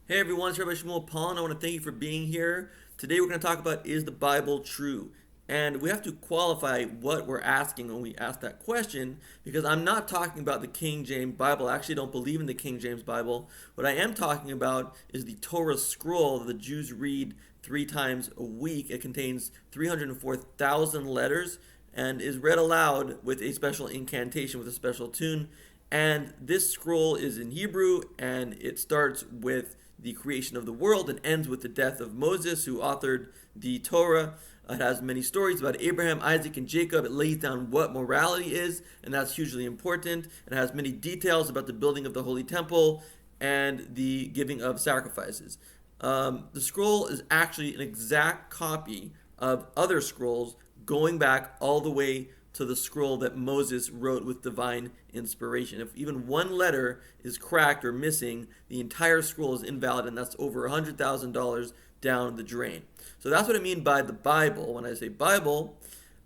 Hey everyone, it's Rabbi Shmuel Paul, and I want to thank you for being here. Today we're going to talk about, is the Bible true? And we have to qualify what we're asking when we ask that question, because I'm not talking about the King James Bible. I actually don't believe in the King James Bible. What I am talking about is the Torah scroll that the Jews read 3 times a week. It contains 304,000 letters and is read aloud with a special incantation, with a special tune. And this scroll is in Hebrew, and it starts with the creation of the world and ends with the death of Moses, who authored the Torah. It has many stories about Abraham, Isaac, and Jacob. It lays down what morality is, and that's hugely important. It has many details about the building of the Holy Temple and the giving of sacrifices. The scroll is actually an exact copy of other scrolls going back all the way to the scroll that Moses wrote with divine inspiration. If even one letter is cracked or missing, the entire scroll is invalid, and that's over $100,000 down the drain. So that's what I mean by the Bible. When I say Bible,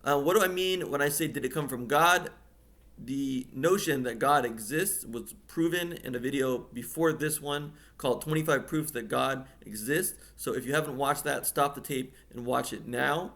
what do I mean when I say, did it come from God? The notion that God exists was proven in a video before this one called 25 Proofs That God Exists. So if you haven't watched that, stop the tape and watch it now.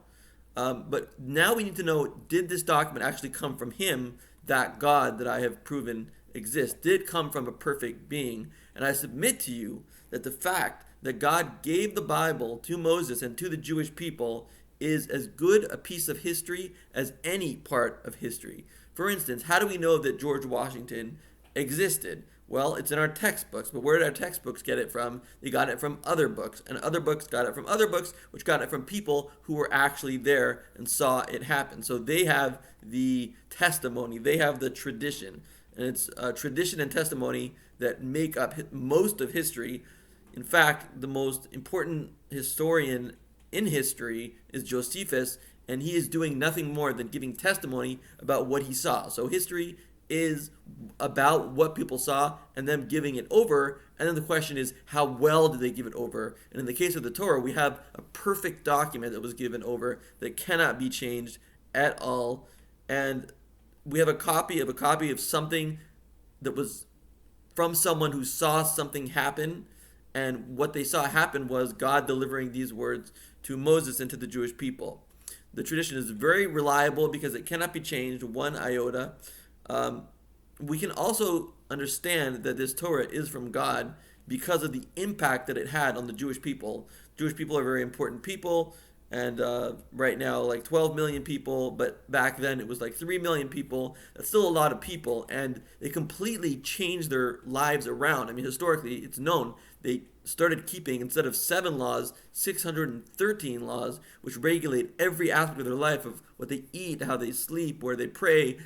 But now we need to know, did this document actually come from him, that God that I have proven exists? Did it come from a perfect being? And I submit to you that the fact that God gave the Bible to Moses and to the Jewish people is as good a piece of history as any part of history. For instance, how do we know that George Washington existed? Well, it's in our textbooks, but where did our textbooks get it from? They got it from other books, and other books got it from other books, which got it from people who were actually there and saw it happen. So they have the testimony, they have the tradition, and it's tradition and testimony that make up most of history. In fact, the most important historian in history is Josephus, and he is doing nothing more than giving testimony about what he saw. So history is about what people saw and them giving it over. And then the question is, how well did they give it over? And in the case of the Torah, we have a perfect document that was given over that cannot be changed at all. And we have a copy of something that was from someone who saw something happen. And what they saw happen was God delivering these words to Moses and to the Jewish people. The tradition is very reliable because it cannot be changed one iota. We can also understand that this Torah is from God because of the impact that it had on the Jewish people. Jewish people are very important people, and right now, like 12 million people, but back then it was like 3 million people. That's still a lot of people, and they completely changed their lives around. I mean, historically, it's known they started keeping, instead of 7 laws, 613 laws, which regulate every aspect of their life, of what they eat, how they sleep, where they pray.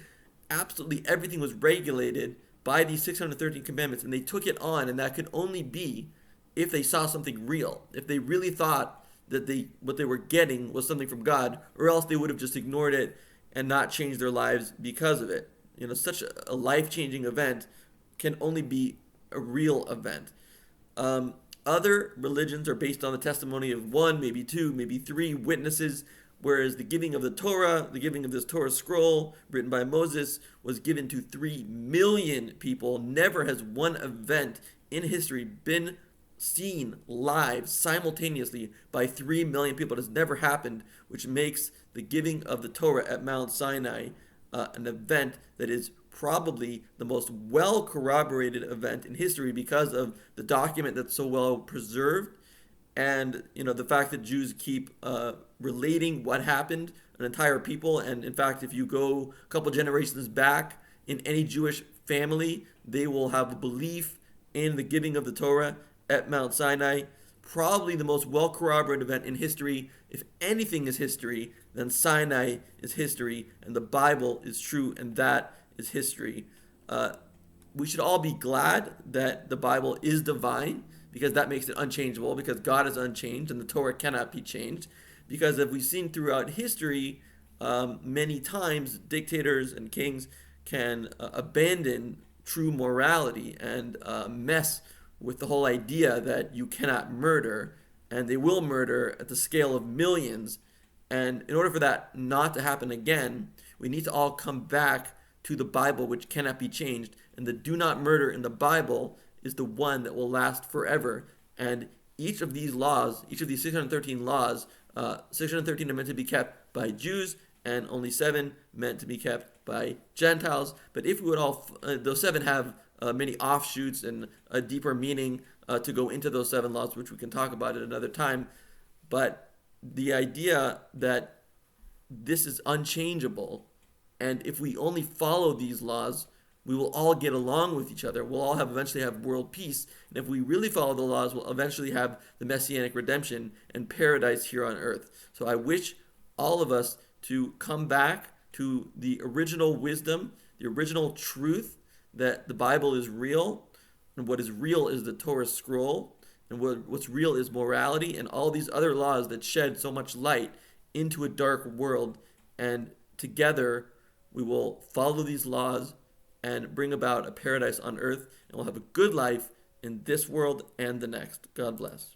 Absolutely everything was regulated by these 613 commandments, and they took it on, and that could only be if they saw something real, if they really thought that what they were getting was something from God, or else they would have just ignored it and not changed their lives because of it. You know, such a life-changing event can only be a real event. Other religions are based on the testimony of one, maybe two, maybe three witnesses, whereas the giving of the Torah, the giving of this Torah scroll written by Moses, was given to 3 million people. Never has one event in history been seen live simultaneously by 3 million people. It has never happened, which makes the giving of the Torah at Mount Sinai an event that is probably the most well corroborated event in history because of the document that's so well preserved, and the fact that Jews keep relating what happened, an entire people. And in fact, if you go a couple generations back in any Jewish family, they will have a belief in the giving of the Torah at Mount Sinai. Probably the most well corroborated event in history. If anything is history, then Sinai is history, and the Bible is true, and that is history. We should all be glad that the Bible is divine, because that makes it unchangeable, because God is unchanged and the Torah cannot be changed. Because as we've seen throughout history, many times dictators and kings can abandon true morality and mess with the whole idea that you cannot murder, and they will murder at the scale of millions. And in order for that not to happen again, we need to all come back to the Bible, which cannot be changed. And the do not murder in the Bible is the one that will last forever. And each of these laws, each of these 613 laws, 613 are meant to be kept by Jews, and only 7 meant to be kept by Gentiles. But if we would all, those 7 have many offshoots and a deeper meaning to go into those 7 laws, which we can talk about at another time. But the idea that this is unchangeable, and if we only follow these laws, we will all get along with each other. We'll all eventually have world peace. And if we really follow the laws, we'll eventually have the messianic redemption and paradise here on earth. So I wish all of us to come back to the original wisdom, the original truth that the Bible is real, and what is real is the Torah scroll, and what's real is morality, and all these other laws that shed so much light into a dark world. And together we will follow these laws and bring about a paradise on earth, and we'll have a good life in this world and the next. God bless.